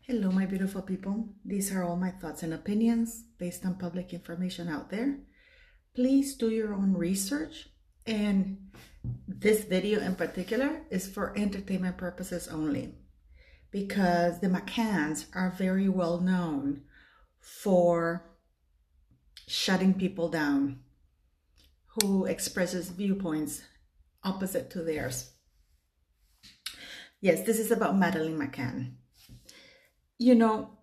Hello, my beautiful people. These are all my thoughts and opinions based on public information out there. Please do your own research, and this video in particular is for entertainment purposes only because the McCanns are very well known for shutting people down who expresses viewpoints opposite to theirs. Yes, this is about Madeleine McCann. You know,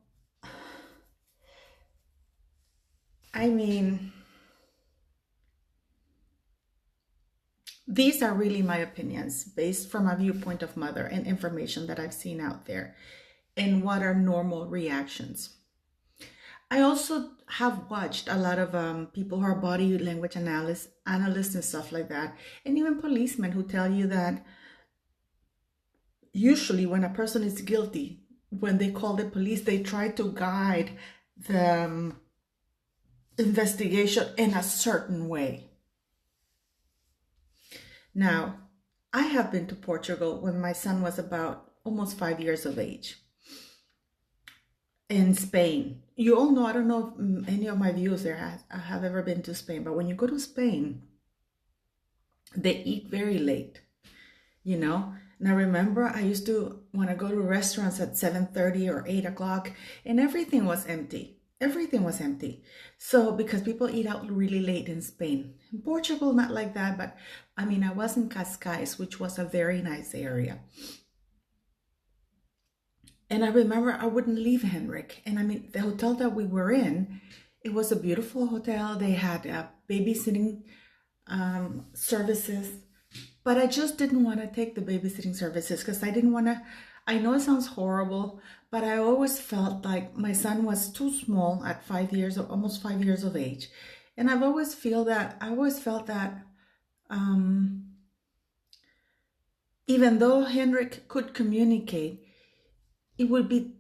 I mean, these are really my opinions based from a viewpoint of mother and information that I've seen out there and what are normal reactions. I also have watched a lot of people who are body language analysts and stuff like that, and even policemen who tell you that usually when a person is guilty, when they call the police, they try to guide the investigation in a certain way. Now, I have been to Portugal when my son was about almost 5 years of age. In Spain, you all know, I don't know if any of my viewers there have ever been to Spain, but when you go to Spain, they eat very late, you know. Now remember, I used to want to go to restaurants at 7:30 or 8 o'clock and everything was empty. Everything was empty. So because people eat out really late in Spain. In Portugal, not like that, but I mean, I was in Cascais, which was a very nice area. And I remember I wouldn't leave Henrik. And I mean, the hotel that we were in, it was a beautiful hotel. They had babysitting services. But I just didn't want to take the babysitting services because I didn't want to, I know it sounds horrible, but I always felt like my son was too small at 5 years, almost 5 years of age. And I always felt that even though Henrik could communicate, it would be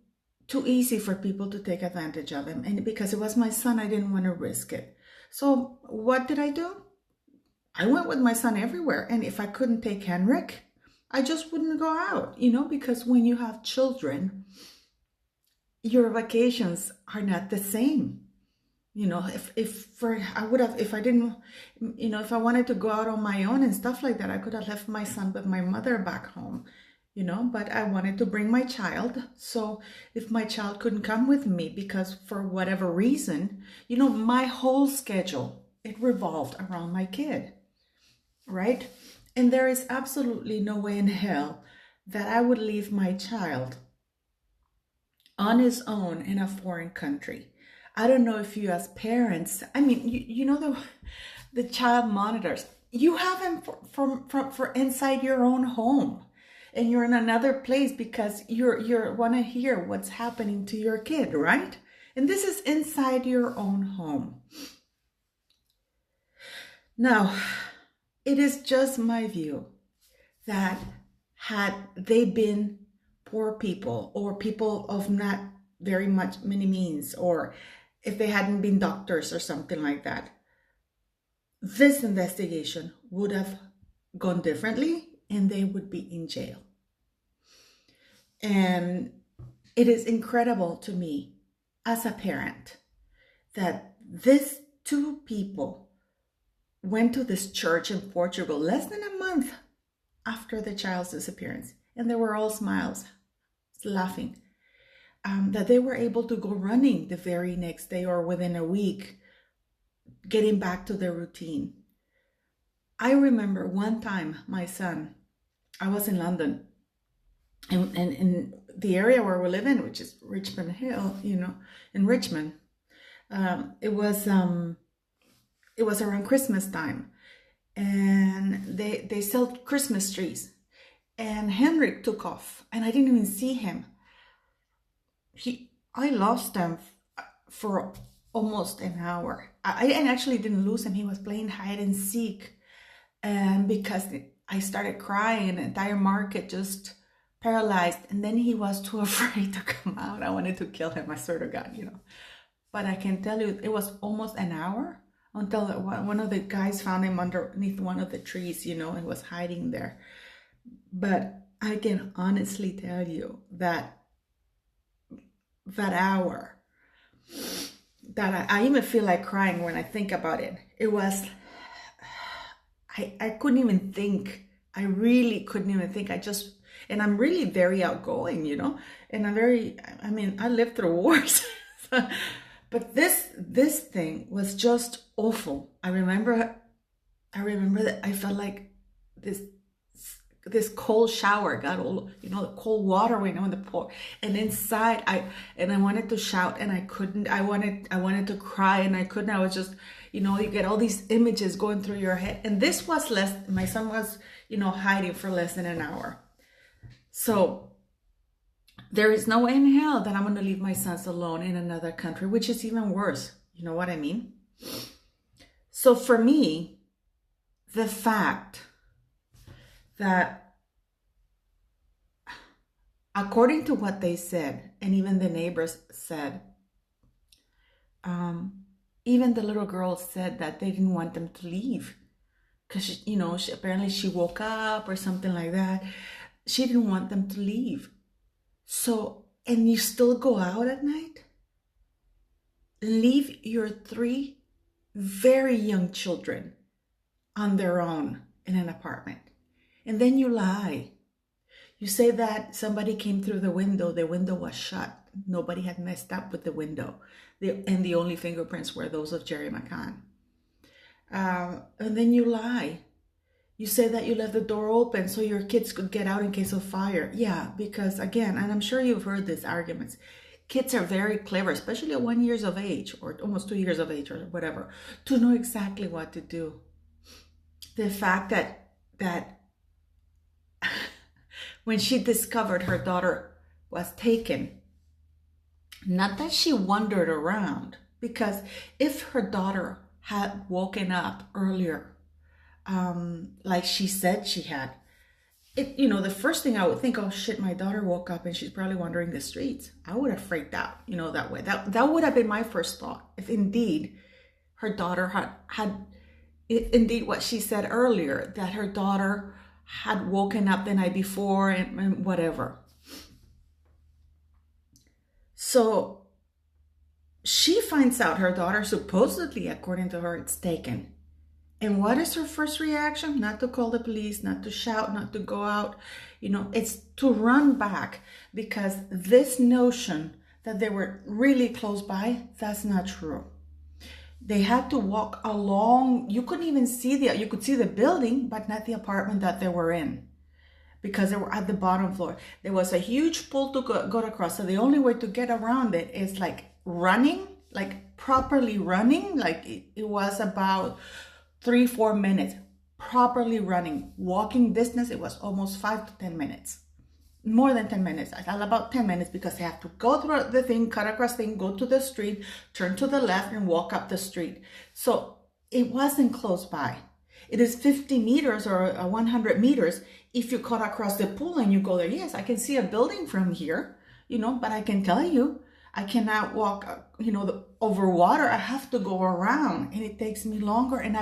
too easy for people to take advantage of him. And because it was my son, I didn't want to risk it. So what did I do? I went with my son everywhere. And if I couldn't take Henrik, I just wouldn't go out, you know, because when you have children, your vacations are not the same. You know, if I wanted to go out on my own and stuff like that, I could have left my son with my mother back home, you know, but I wanted to bring my child. So if my child couldn't come with me because for whatever reason, you know, my whole schedule, it revolved around my kid. Right? And there is absolutely no way in hell that I would leave my child on his own in a foreign country. I don't know if you as parents, I mean, you know the child monitors, you have them for inside your own home, and you're in another place because you want to hear what's happening to your kid, right? And this is inside your own home. Now, it is just my view that had they been poor people or people of not very many means, or if they hadn't been doctors or something like that, this investigation would have gone differently and they would be in jail. And it is incredible to me as a parent that these two people went to this church in Portugal less than a month after the child's disappearance. And they were all smiles, laughing. That they were able to go running the very next day or within a week, getting back to their routine. I remember one time my son, I was in London, and in the area where we live in, which is Richmond Hill, you know, in Richmond, it was around Christmas time, and they sell Christmas trees, and Henrik took off and I didn't even see him. I lost him for almost an hour. I actually didn't lose him. He was playing hide and seek, and because I started crying, the entire market just paralyzed, and then he was too afraid to come out. I wanted to kill him, I swear to God, you know. But I can tell you, it was almost an hour until one of the guys found him underneath one of the trees, you know, and was hiding there. But I can honestly tell you that that hour, that I even feel like crying when I think about it. It was, I couldn't even think. I really couldn't even think. And I'm really very outgoing, and I lived through wars. But this thing was just awful. I remember that I felt like this cold shower got all, the cold water went on the pour, and inside I wanted to shout and I couldn't. I wanted to cry and I couldn't. I was just, you get all these images going through your head. And this was my son was, hiding for less than an hour. So there is no way in hell that I'm going to leave my sons alone in another country, which is even worse. You know what I mean? So for me, the fact that, according to what they said, and even the neighbors said, even the little girl said that they didn't want them to leave because, apparently she woke up or something like that. She didn't want them to leave. So, and you still go out at night? Leave your 3 very young children on their own in an apartment. And then you lie. You say that somebody came through the window was shut. Nobody had messed up with the window. And the only fingerprints were those of Jerry McCann. And then you lie. You say that you left the door open so your kids could get out in case of fire. Yeah, because again, and I'm sure you've heard these arguments, kids are very clever, especially at 1 year of age or almost 2 years of age or whatever, to know exactly what to do. The fact that when she discovered her daughter was taken, not that she wandered around, because if her daughter had woken up earlier, like she said she had, the first thing I would think, oh shit, my daughter woke up and she's probably wandering the streets. I would have freaked out, that way. That would have been my first thought. If indeed her daughter had indeed what she said earlier, that her daughter had woken up the night before and whatever. So she finds out her daughter, supposedly, according to her, it's taken. And what is her first reaction? Not to call the police, not to shout, not to go out. It's to run back, because this notion that they were really close by, that's not true. They had to walk along. You couldn't even see you could see the building, but not the apartment that they were in, because they were at the bottom floor. There was a huge pool to go across. So the only way to get around it is like running, like properly running. Like it was about 3-4 minutes, properly running. Walking distance, it was almost 5 to 10 minutes. More than 10 minutes. I thought about 10 minutes, because they have to go through the thing, cut across the thing, go to the street, turn to the left, and walk up the street. So it wasn't close by. It is 50 meters or 100 meters if you cut across the pool and you go there. Yes, I can see a building from here, but I can tell you, I cannot walk, over water. I have to go around, and it takes me longer. And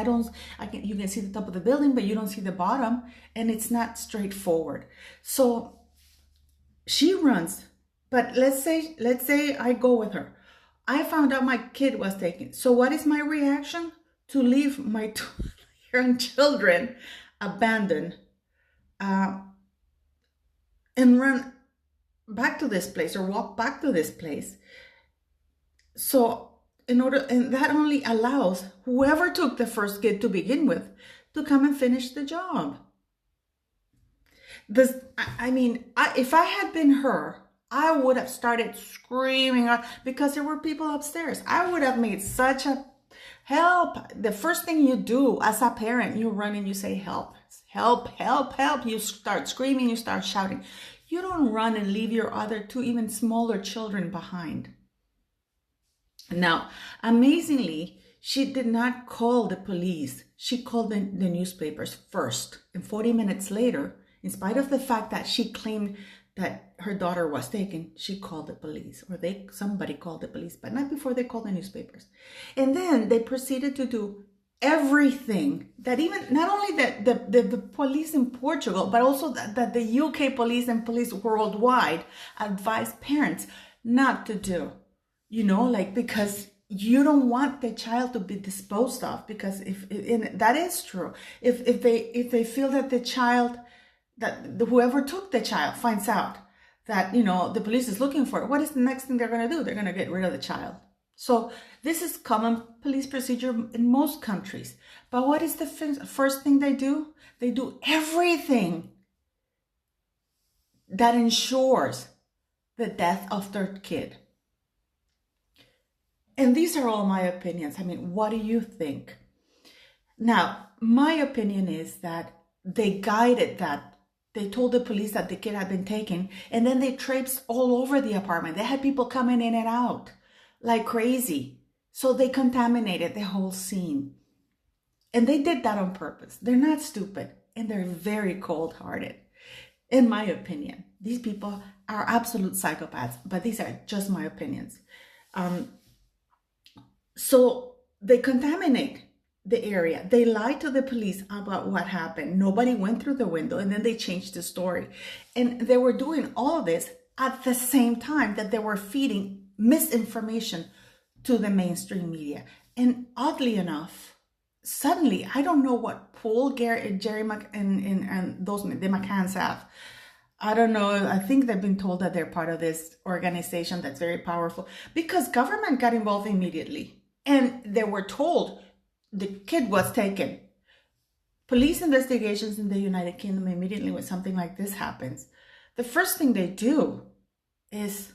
you can see the top of the building, but you don't see the bottom, and it's not straightforward. So she runs, but let's say I go with her. I found out my kid was taken. So what is my reaction? To leave my 2 young children abandoned, and run back to this place, or walk back to this place. So and that only allows whoever took the first kid to begin with to come and finish the job. If I had been her, I would have started screaming because there were people upstairs. I would have made such a help. The first thing you do as a parent, you run and you say, help, help, help, help. You start screaming, you start shouting. You don't run and leave your other 2 even smaller children behind. Now, amazingly, she did not call the police. She called the newspapers first. And 40 minutes later, in spite of the fact that she claimed that her daughter was taken, she called the police, or somebody called the police, but not before they called the newspapers. And then they proceeded to do everything that even, not only the police in Portugal, but also that the UK police and police worldwide advised parents, not to do, like, because you don't want the child to be disposed of, because if and that is true, if they feel that the child, that whoever took the child finds out that the police is looking for it, what is the next thing they're going to do? They're going to get rid of the child. So this is common police procedure in most countries. But what is the first thing they do? They do everything that ensures the death of their kid. And these are all my opinions. I mean, what do you think? Now, my opinion is that they guided that. They told the police that the kid had been taken, and then they traipsed all over the apartment. They had people coming in and out like crazy. So they contaminated the whole scene. And they did that on purpose. They're not stupid, and they're very cold-hearted. In my opinion, these people are absolute psychopaths, but these are just my opinions. So they contaminate the area. They lied to the police about what happened. Nobody went through the window, and then they changed the story. And they were doing all of this at the same time that they were feeding misinformation to the mainstream media. And oddly enough, suddenly, I don't know what pull Jerry and those the McCanns have. I don't know. I think they've been told that they're part of this organization that's very powerful, because government got involved immediately, and they were told the kid was taken. Police investigations in the United Kingdom immediately when something like this happens, the first thing they do is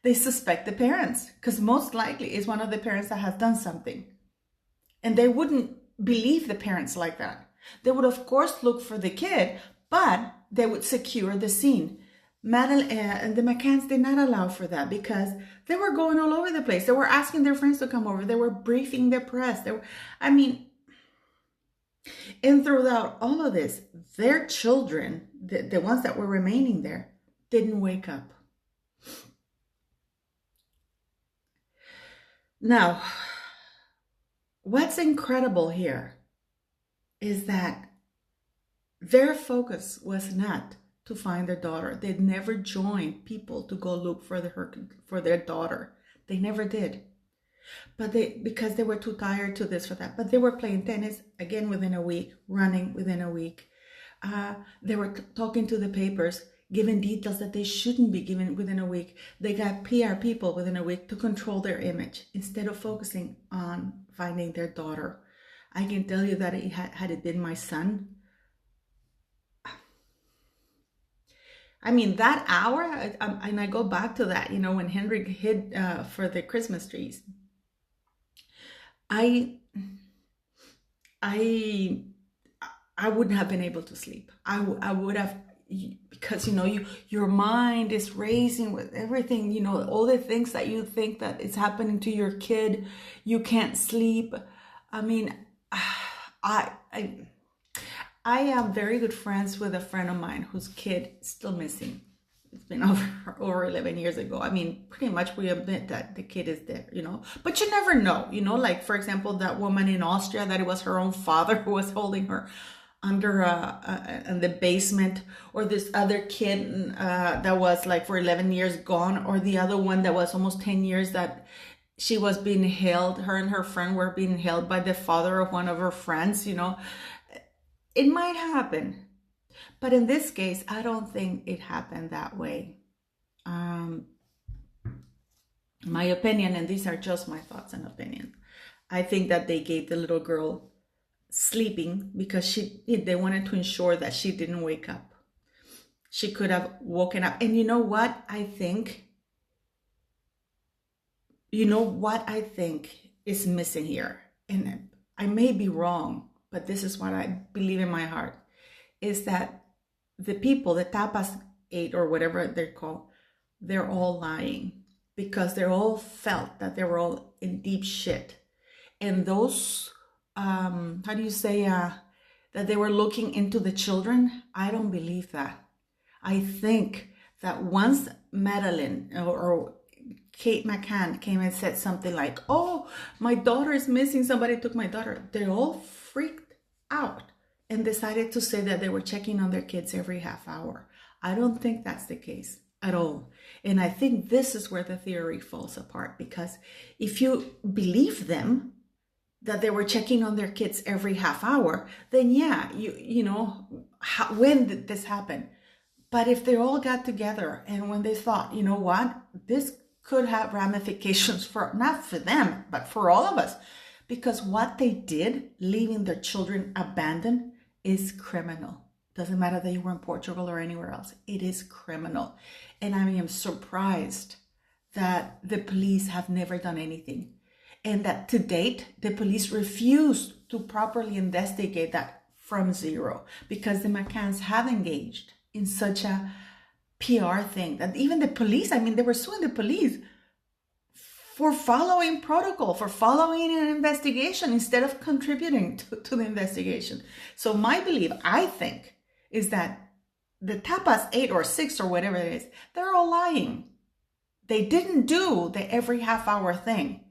they suspect the parents, because most likely it's one of the parents that has done something. And they wouldn't believe the parents like that. They would, of course, look for the kid, but they would secure the scene. Madeleine and the McCanns did not allow for that, because they were going all over the place. They were asking their friends to come over. They were briefing the press. And throughout all of this, their children, the ones that were remaining there, didn't wake up. Now, what's incredible here is that their focus was not to find their daughter. They'd never joined people to go look for their daughter. They never did. But because they were too tired to this or that. But they were playing tennis again within a week, running within a week. They were talking to the papers, giving details that they shouldn't be given within a week. They got PR people within a week to control their image instead of focusing on finding their daughter. I can tell you that had it been my son, I mean, that hour, and I go back to that, when Henry hid for the Christmas trees. I wouldn't have been able to sleep. I would have, because your mind is racing with everything, all the things that you think that is happening to your kid. You can't sleep. I mean, I am very good friends with a friend of mine whose kid is still missing. It's been over 11 years ago. I mean, pretty much we admit that the kid is there, But you never know, like, for example, that woman in Austria, that it was her own father who was holding her under in the basement, or this other kid that was like for 11 years gone, or the other one that was almost 10 years that she was being held, her and her friend were being held by the father of one of her friends, It might happen, but in this case, I don't think it happened that way. My opinion, and these are just my thoughts and opinions, I think that they gave the little girl sleeping because they wanted to ensure that she didn't wake up. She could have woken up. And you know what I think? Is missing here? And I may be wrong, but this is what I believe in my heart, is that the people, the Tapas 8 or whatever they're called, they're all lying, because they all felt that they were all in deep shit. And those, that they were looking into the children, I don't believe that. I think that once Madeleine or Kate McCann came and said something like, "Oh, my daughter is missing, somebody took my daughter," they all freaked out and decided to say that they were checking on their kids every half hour. I don't think that's the case at all. And I think this is where the theory falls apart, because if you believe them that they were checking on their kids every half hour, then yeah, when did this happen? But if they all got together and when they thought, you know what, this could have ramifications for, not for them, but for all of us, because what they did, leaving their children abandoned, is criminal. Doesn't matter that you were in Portugal or anywhere else. It is criminal. And I am surprised that the police have never done anything. And that to date, the police refused to properly investigate that from zero, because the McCanns have engaged in such a PR thing that even the police, I mean, they were suing the police for following protocol, for following an investigation instead of contributing to the investigation. So my belief, I think, is that the Tapas 8 or 6 or whatever it is, they're all lying. They didn't do the every half hour thing.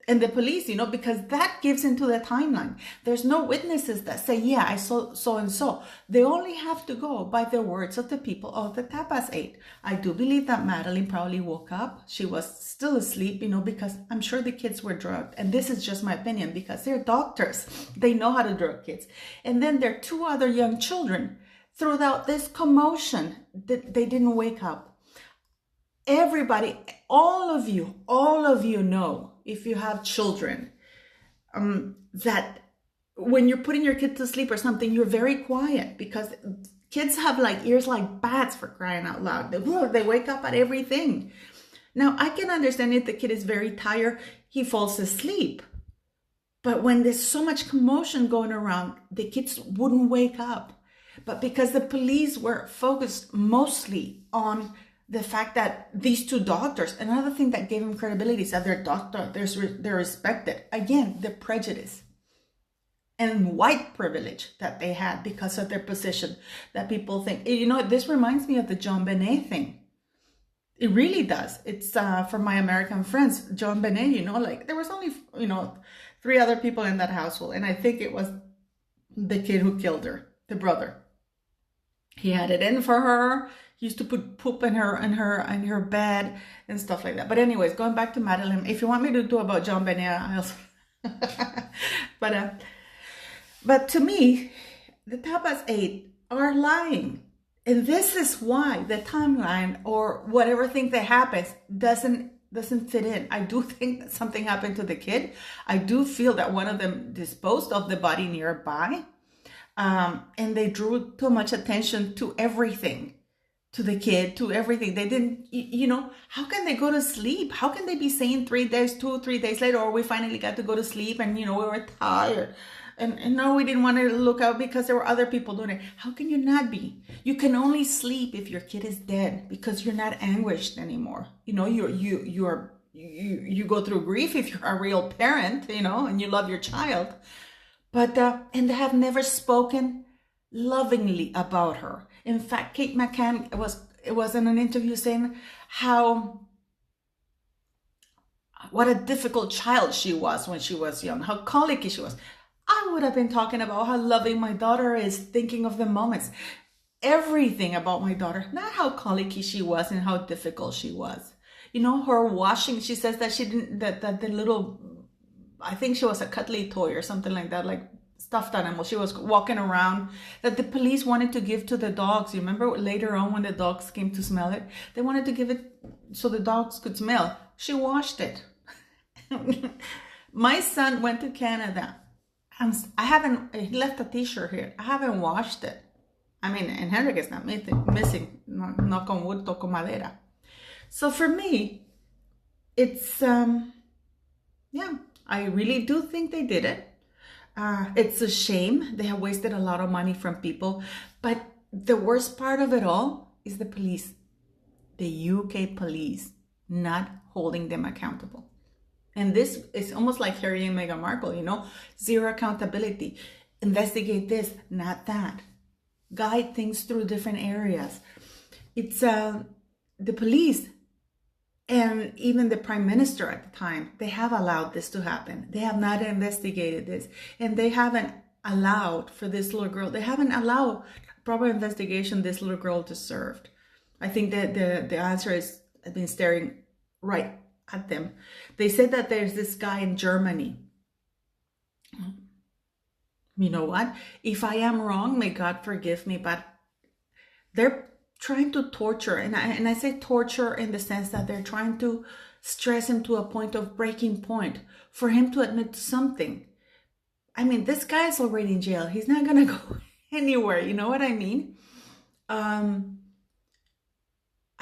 And the police, because that gives into the timeline. There's no witnesses that say, yeah, I saw so and so. They only have to go by the words of the people of the Tapas 8. I do believe that Madeleine probably woke up. She was still asleep, because I'm sure the kids were drugged. And this is just my opinion, because they're doctors. They know how to drug kids. And then there are 2 other young children. Throughout this commotion, they didn't wake up. Everybody, all of you know, if you have children, that when you're putting your kid to sleep or something, you're very quiet, because kids have ears like bats, for crying out loud. They wake up at everything. Now, I can understand if the kid is very tired, he falls asleep. But when there's so much commotion going around, the kids wouldn't wake up. But because the police were focused mostly on the fact that these 2 doctors, another thing that gave them credibility is that they're doctors, they're respected. Again, the prejudice and white privilege that they had because of their position, that people think, this reminds me of the John Benet thing. It really does. It's for my American friends, John Benet, there was only, 3 other people in that household. And I think it was the kid who killed her, the brother. He had it in for her. He used to put poop in her bed and stuff like that. But anyways, going back to Madeleine, if you want me to do about John Benet, but to me, the Tapas 8 are lying. And this is why the timeline or whatever thing that happens doesn't fit in. I do think that something happened to the kid. I do feel that one of them disposed of the body nearby. And they drew too much attention to everything, to the kid, to everything. They didn't, how can they go to sleep? How can they be saying 3 days, 2-3 days later, or we finally got to go to sleep and, we were tired. And no, we didn't want to look out because there were other people doing it. How can you not be? You can only sleep if your kid is dead, because you're not anguished anymore. You go through grief if you're a real parent, and you love your child. But, and they have never spoken lovingly about her. In fact, Kate McCann was in an interview saying what a difficult child she was when she was young, how colicky she was. I would have been talking about how loving my daughter is, thinking of the moments, everything about my daughter, not how colicky she was and how difficult she was. Her washing, she says that she didn't, that the little, I think she was a cuddly toy or something like that, like stuffed animal. She was walking around that the police wanted to give to the dogs. You remember later on when the dogs came to smell it? They wanted to give it so the dogs could smell. She washed it. My son went to Canada. He left a t-shirt here. I haven't washed it. I mean, and Henrik is not missing. Knock on wood, toco madera. So for me, it's, I really do think they did it. It's a shame. They have wasted a lot of money from people. But the worst part of it all is the police, the UK police, not holding them accountable. And this is almost like Harry and Meghan Markle, zero accountability. Investigate this, not that. Guide things through different areas. It's the police and even the prime minister at the time, they have allowed this to happen. They have not investigated this, and they haven't allowed for this little girl. They haven't allowed proper investigation this little girl deserved. I think that the answer is had been staring right at them. They said that there's this guy in Germany. You know what? If I am wrong, may God forgive me, but they're trying to torture. And I say torture in the sense that they're trying to stress him to a point of breaking point for him to admit to something. I mean, this guy is already in jail. He's not going to go anywhere. You know what I mean? I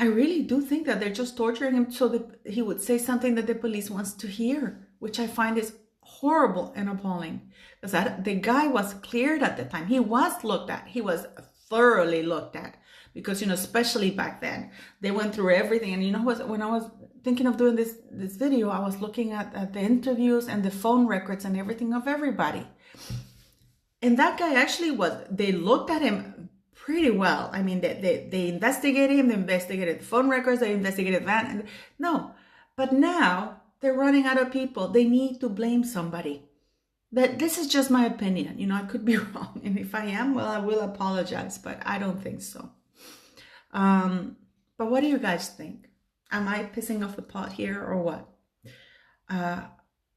really do think that they're just torturing him so that he would say something that the police wants to hear, which I find is horrible and appalling. Because the guy was cleared at the time. He was looked at. He was thoroughly looked at. Because, especially back then, they went through everything. And when I was thinking of doing this video, I was looking at the interviews and the phone records and everything of everybody. And that guy actually they looked at him pretty well. I mean, they investigated him, they investigated the phone records, they investigated that. But now they're running out of people. They need to blame somebody. This is just my opinion. I could be wrong. And if I am, well, I will apologize, but I don't think so. But what do you guys think? Am I pissing off the pot here or what?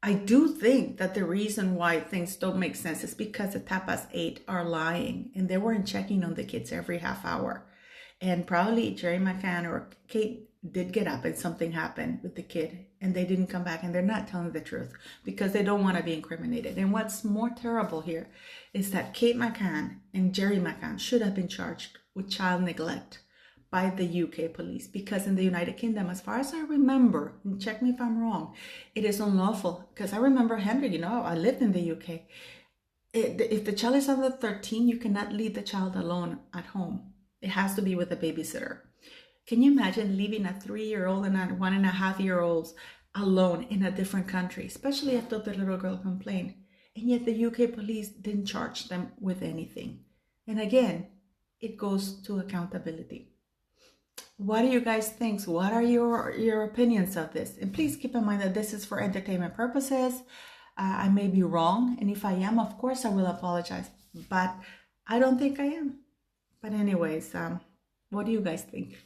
I do think that the reason why things don't make sense is because the Tapas 8 are lying and they weren't checking on the kids every half hour. And probably Jerry McCann or Kate did get up and something happened with the kid and they didn't come back and they're not telling the truth because they don't want to be incriminated. And what's more terrible here is that Kate McCann and Jerry McCann should have been charged with child neglect by the UK police, because in the United Kingdom, as far as I remember, and check me if I'm wrong, it is unlawful. Because I remember Henry, I lived in the UK. If the child is under 13, you cannot leave the child alone at home. It has to be with a babysitter. Can you imagine leaving a 3-year-old and a 1.5-year-old alone in a different country, especially after the little girl complained? And yet the UK police didn't charge them with anything. And again, it goes to accountability. What do you guys think? What are your opinions of this? And please keep in mind that this is for entertainment purposes. I may be wrong. And if I am, of course, I will apologize. But I don't think I am. But anyways, what do you guys think?